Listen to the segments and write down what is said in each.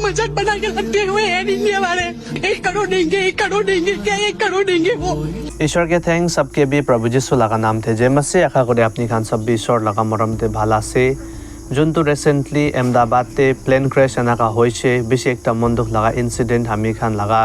मजाक बना के रखते हुए हैं इंडिया वाले 1 करोड़ देंगे 1 करोड़ देंगे क्या 1 करोड़ देंगे वो ईश्वर के थैंक्स सबके भी प्रभु जीशु लगा नाम थे जय मसीह आशा करी अपनी खान सब भी ईश्वर लगा मरम थे ভাল আছে যোনটো রিসেন্টলি अहमदाबादতে প্লেন ক্র্যাশ এনেকা হয়েছে বেশি একটা মন দুখ লাগা ইনসিডেন্ট আমি খান লাগা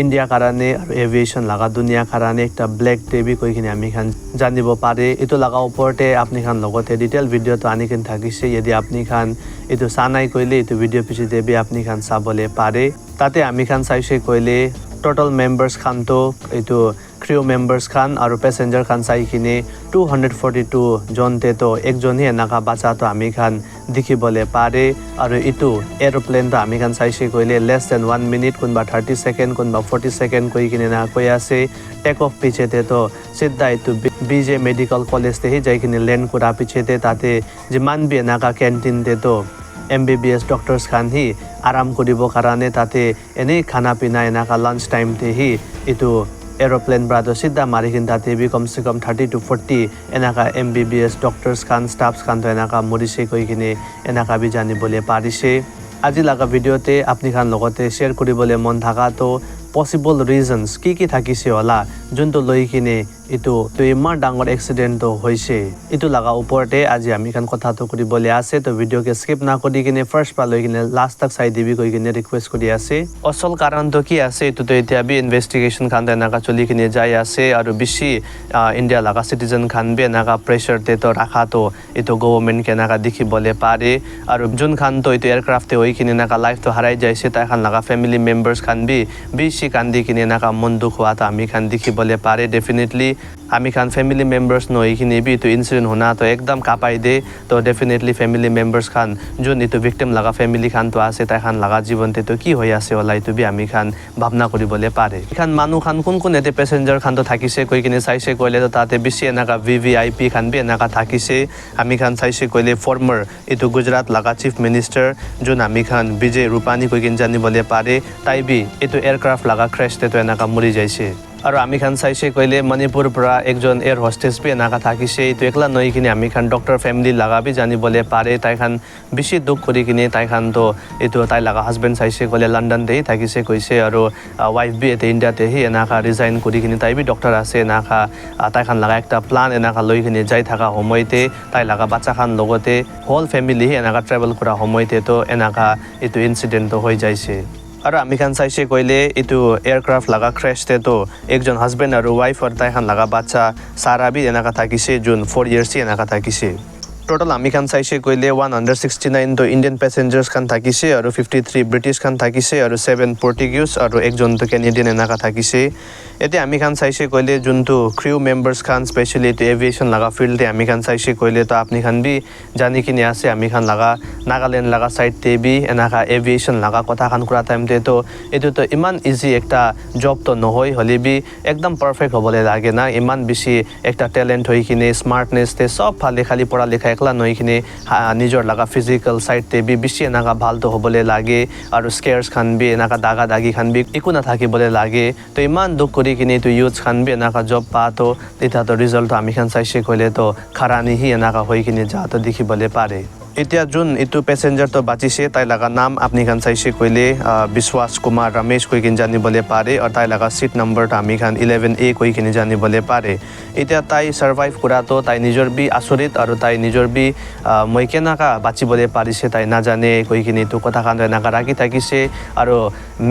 ইন্ডিয়া কারণে আর এভিয়েশন লাগা দুনিয়া কারণে একটা ব্ল্যাক ডে কইখিনি আমি খান জানিব পারে এটো লাগা ওপৰতে আপনি খান লগতে ডিটেইল ভিডিও তো আনি কিন থাকিছে যদি আপনি খান এটো সানাই কইলে এটো ভিডিও পিছে দেবি আপনি খান সাবলে পারে তাতে আমি খান চাইছে কইলে টোটাল মেম্বার্স খান তো এটো ক্রিউ মেম্বার্স খান আর প্যাসেঞ্জার খান চাইকিনে 242 জনতে তো একজনই এনেকা বাঁচা তো আমি খান দেখিবলে পারে আর ইটো এরোপ্লেন তো আমি খান চাইছে কইলে লেস দেন 1 মিনিট কোনবা 30 সেকেন্ড কোনবা 40 সেকেন্ড কই কিনে না কই আছে টেক অফ পিছেতে তো সিধা ইটো বিজে মেডিকেল কলেজতে হি যাইকিনে ল্যান্ড করা পিছেতে তাতে যিমান বি এনেকা ক্যান্টিনতে তো MBBS ডক্টরস খান হি আরাম করিব কারণে তাতে এনে খানা পিনা এনেকা লাঞ্চ টাইমতে হি ইটো एरोप्लेन ब्रादो सीधा मारी किन ताते भी कम से कम 30 to 40 एनाका MBBS doctors Khan staffs Khan तो एनाका मरिसे कई किने एनाका भी जानि बोले पारिसे আজি লাগা ভিডিওতে আপনি খান লগতে শেয়ার করিবলে মন থাকা তো পসিবল রিজনস কি থাকিছে হলা যোনটো লৈ কিনে ইটো তো ইমান ডাঙৰ এক্সিডেন্ট তো হৈছে ইটো লাগা ওপৰতে আজি আমি খান কথা তো কৰিবলে আছে তো ভিডিওকে স্কিপ না কৰি কিনে ফার্স্ট পা লৈ কিনে লাস্ট তক চাই দিবি কই কিনে রিকোয়েস্ট কৰি আছে অসল কাৰণ তো কি আছে ইটো তো এতিয়া বি ইনভেস্টিগেশন খান এনাকা চলি কিনে যাই আছে আৰু বেছি ইন্ডিয়া লাগা সিটিজেন খান বি এনাকা প্রেসার তে তো রাখা তো ইটো গভর্নমেন্ট কে এনাকা দেখিবলে পারে আৰু যোন খান তো ইটো এয়ারক্রাফট ওই কিনে এনাকা লাইফ তো হারাই যাইছে তাই খান লাগা ফ্যামিলি মেম্বার্স খান বি বেশি কান্দি কিনে এনাকা মন দুখ হওয়া তো আমি খান দেখিবলে পারে ডেফিনেটলি আমি খান ফ্যামিলি মেম্বার্স নো এইখিনি বি তো ইনসিডেন্ট হোনা তো একদম কাপাই দে তো ডেফিনেটলি ফ্যামিলি মেম্বার্স খান যোন ইটো ভিকটিম লাগা ফ্যামিলি খান তো আছে তাই খান লাগা জীবনতে তো কি হই আছে ওলাই তো বি আমি খান ভাবনা করিবলে পারে খান মানু খান কোন এতে প্যাসেঞ্জার খান তো থাকিছে কই কিনে চাইছে কইলে তো তাতে বেশি এনাকা VVIP খান বি এনাকা থাকিছে আমি খান চাইছে কইলে ফর্মার ইটো গুজরাট লাগা চিফ মিনিস্টার যোন আমি খান বিজয় রূপানী কই কিন জানিবলে পারে তাই বি ইটো এয়ারক্রাফট লাগা ক্র্যাশতে তো এনাকা মরি যাইছে আৰু আমি খান চাইছে কইলে মণিপুৰ পৰা একজন এয়ার হোস্টেস বি এনাকা থাকিছে তো একলা নই কিনে আমি খান ডক্টর ফ্যামিলি লাগা বি জানিবলে পারে তাই খান বেশি দুখ কৰি কিনে তাই খান তো এটো তাই লাগা হাজবেন্ড চাইছে কইলে লন্ডন দেই থাকিছে কইছে আৰু ওয়াইফ বি এতে ইন্ডিয়াতে হি এনাকা ৰিজাইন কৰি কিনে তাই বি ডক্টর আছে এনাকা তাই খান লাগা একটা প্ল্যান এনাকা লৈ কিনে যাই থাকা সময়তে তাই লাগা বাচ্চা খান লগতে হোল ফ্যামিলি হি এনাকা ট্রাভেল কৰা সময়তে তো এনাকা এটো ইনসিডেন্ট তো হৈ যাইছে আৰু আমি খান চাইছে কইলে ইটো এয়াৰক্ৰাফট লাগা ক্ৰ্যাশতে তো একজন হাজবেন্ড আৰু ওয়াইফ আর তাই খান লাগা বাচ্চা সারা বি এনাকা থাকিছে জুন 4 ইয়ার্স এনাকা থাকিছে টোটাল আমি খান চাইছে কইলে 169 তো ইন্ডিয়ান প্যাসেঞ্জার্স খান থাকিছে আৰু 53 ব্ৰিটিশ খান থাকিছে আৰু 7 পৰ্তুগিজ আৰু একজন তো ক্যানাডিয়ান এনাকা থাকিছে এতে আমি খান চাইছে কইলে যোনটো ক্রিউ মেম্বার্স খান স্পেশালি তো এভিয়েশন লাগা ফিল্ডে আমি খান চাইছে কইলে তো আপনি খান বি জানি কিনে আছে আমি খান লাগা নাগাল্যান্ড লাগা সাইড তে বি এনাকা এভিয়েশন লাগা কথা খান কৰা টাইমতে তো এটো তো ইমান ইজি একটা জব তো নহই হলি বি একদম পারফেক্ট হবলে লাগে না ইমান বেশি একটা ট্যালেন্ট হই কিনে স্মার্টনেস তে সব ফালে খালি পড়া লেখা একলা নই কিনে নিজর লাগা ফিজিক্যাল সাইড তে বি বেশি এনাকা ভাল তো হবলে লাগে আৰু স্কেয়ার্স খান বি এনাকা দাগা দাগি খান বি একো না থাকিবলে লাগে তো ইমান দুখ কৰি কিনে তো ইউথ খান বি এনাকা জব পা তো এটা তো রিজাল্ট আমি খান চাইছে কইলে তো খারানি হি এনাকা হই কিনে যা তো দেখিবলে পারে এতিয়া যোন ইটো প্যাসেঞ্জার তো বাঁচিছে তাই লাগা নাম আপনি খান চাইছে কইলে বিশ্বাস কুমার রমেশ কই কিন জানিবলে পারে আর তাই লাগা সিট নাম্বারটা আমি খান 11A কই কিনে জানিবলে পারে এতিয়া তাই সার্ভাইভ করা তো তাই নিজর বি আচরিত আর তাই নিজর বি মই কেনাকা বাঁচিবলে পারিছে তাই না জানে কই কিনে তো কথা খান এনাকা রাখি থাকিছে আর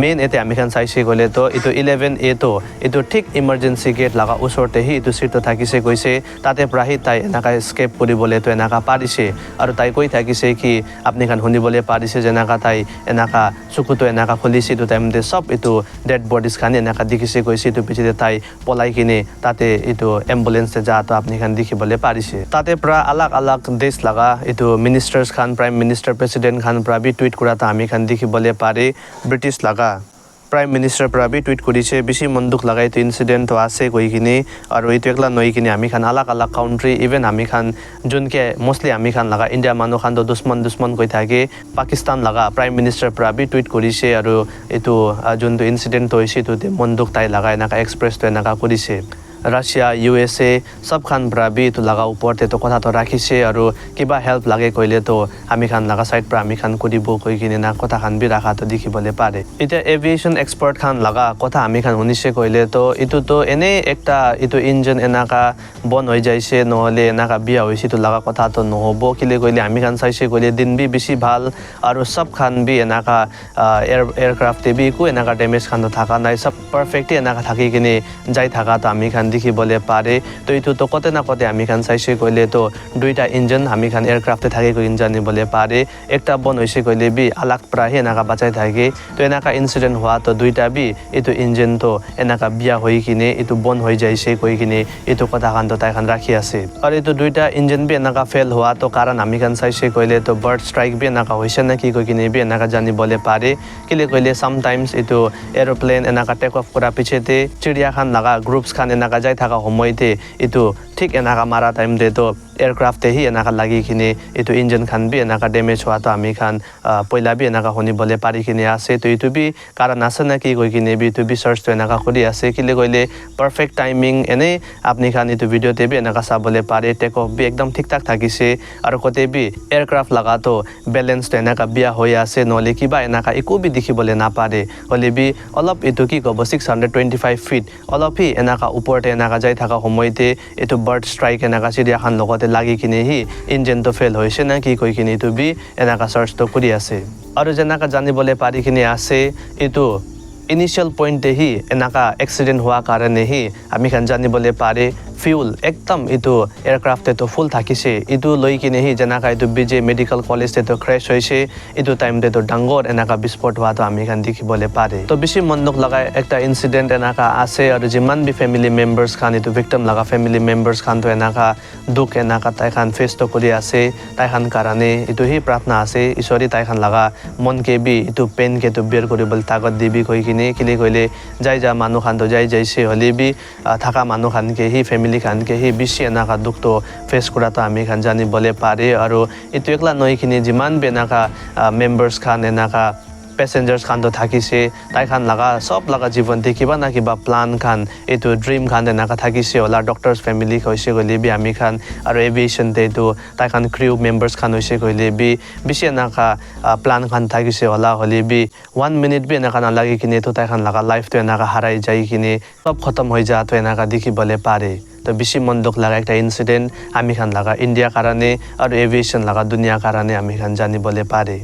মেন এতে আমি খান চাইছে কইলে তো ইটো 11A তো ইটো ঠিক ইমার্জেন্সি গেট লাগা ওচৰতে হি ইটো সিট তো থাকিছে কইছে তাতে প্রাহি তাই এনাকা এস্কেপ করিবলে তো এনাকা পারিছে আর তাই কই থাকিছে কি আপনি খান শুনিবলে পারিছে যেনাকা তাই এনাকা চকুতো এনাকা খুলিছে তো টাইমতে সব ইটো ডেড বডিজ খান এনাকা দেখিছে কইছে তো পিছতে তাই পলাই কিনে তাতে ইটো এম্বুলেন্সে যা তো আপনি খান দেখিবলে পারিছে তাতে প্রা আলাগ আলাগ দেশ লাগা ইটো মিনিস্টার্স খান প্রাইম মিনিস্টার প্রেসিডেন্ট খান প্রা বি টুইট করা তা আমি খান দেখিবলে পারে ব্রিটিশ লাগা प्राइम मिनिस्टर पर भी ट्वीट करिছে বেশি মন দুখ লাগাই তো ইনসিডেন্ট তো আছে কই কিনে আর ওইটো একলা নই কিনে আমি খান আলাগ আলাগ কাউন্ট্রি ইভেন আমি খান জনকে মোস্টলি আমি খান লাগা ইন্ডিয়া মানুহ খান তো দুশ্মন কই থাকে পাকিস্তান লাগা প্রাইম মিনিস্টার पर भी ट्वीट করিছে আর এটো যোনটো ইনসিডেন্ট হইছে তো মন দুখ তাই লাগাই নাকা এক্সপ্রেস তো নাকা করিছে Russia, USA सब Khan pra bi to laga upor te to kotha to rakhise aru kiba help lage koile to ami khan laga side pra ami khan koribo koi kine na kotha khan bi rakha to dikhibole pare eta aviation expert khan laga kotha ami khan hunise koile to itu to ene ekta itu engine enaka bon hoi jaise nohole enaka bia hoisi to laga kotha to nohobo kile koile ami khan saise koile din bi beshi bhal aru sab khan bi enaka aircraft te bi ku enaka damage khan to thaka nai sab perfect enaka thaki kine jai thaka to ami khan dikhibole pare to itu to kote na kote ami khan saise koile to duita engine ami khan aircraft te thake ko engine bole pare ekta bon hoise koile bi alag pra he enaka bachai thake to enaka incident hua to duita bi itu engine to enaka bia hoi kine itu bon hoi jaise koi kine itu kotha khan to tai khan rakhi ase aru itu duita engine bi enaka fail hua to karan ami khan saise koile to bird strike bi enaka hoise na ki koi kine bi enaka jani bole pare kile koile sometimes itu aeroplane enaka take off kora pichete chidiya khan laga groups khan enaka jai thaka homoite itu ঠিক এনেকা মারা time দে তো এয়ারক্রাফটে হি এনেকা লাগি কিনে এটো engine খান B এনেকা damage হওয়া তো আমি খান পয়লা বি এনেকা হনি বলে পারি কিনে আছে তো ইটো বি কারণ আছে নাকি কই কিনে বি তো বি সার্চ তো এনেকা করি আছে কিলে কইলে পারফেক্ট টাইমিং এনে আপনি খান ইটো ভিডিওতে বি এনেকা চাবলে পারে টেক অফ বি একদম ঠিকঠাক থাকিছে আৰু কতে বি এয়ারক্রাফট লাগা তো ব্যালেন্স তো এনেকা বিয়া হৈ আছে নলে কিবা এনেকা একো বি দেখিবলে না পারে হলে বি অলপ ইটো কি কব 625 ফিট অলপ হি এনেকা উপৰতে এনেকা যাই থাকা সময়তে এটো bird strike enaka chidiya khan logote lagi kine hi engine to fail hoise na ki koi kine to bi enaka search to kuri ase aru jenaka janibole pari kine ase itu initial point te hi enaka accident hua karone hi ami khan janibole pare fuel ekdam itu aircraft te to full thakise itu loi kine hi jenaka itu BJ medical college te to crash hoise itu time te to dangor enaka bisport hua to ami khan dikhibole pare to bishi monok laga ekta incident enaka ase aru jiman bi family members khan itu victim laga family members khan to enaka duk enaka tai khan face to kori ase tai khan karane itu hi pratna ase isori tai khan laga mon ke bi itu pain ke to bear koribol tagot dibi koi kine kile koile jai ja manu khan to jai jaise hole bi thaka manu khan ke hi family খান কে হি বেশি এনাকা দুখ তো face করা তো আমি খান জানি বলে পারে আর এটো একলা নয় কিনে যিমান বেনাকা মেম্বার্স খান এনাকা প্যাসেঞ্জার্স খান তো থাকিছে তাই খান লাগা সব লাগা জীবন দেখিবা না কিবা প্ল্যান খান এটো ড্রিম খান এনাকা থাকিছে ওলা ডক্টরস ফ্যামিলি কইছে গলি বি আমি খান আর এভিয়েশন তে তো তাই খান ক্রিউ মেম্বার্স খান হইছে গলি বি বেশি এনাকা প্ল্যান খান থাকিছে ওলা হলি বি 1 মিনিট বি এনাকা না লাগি কিনে তো তাই খান লাগা লাইফ তো এনাকা হারাই যাই কিনে সব খতম হই যা তো এনাকা দেখি বলে পারে তো বেশি মন দুখ লাগা একটা ইনসিডেন্ট আমি খান লাগা ইন্ডিয়া কারণে আর এভিয়েশন লাগা দুনিয়া কারণে আমি খান জানি বলে পারে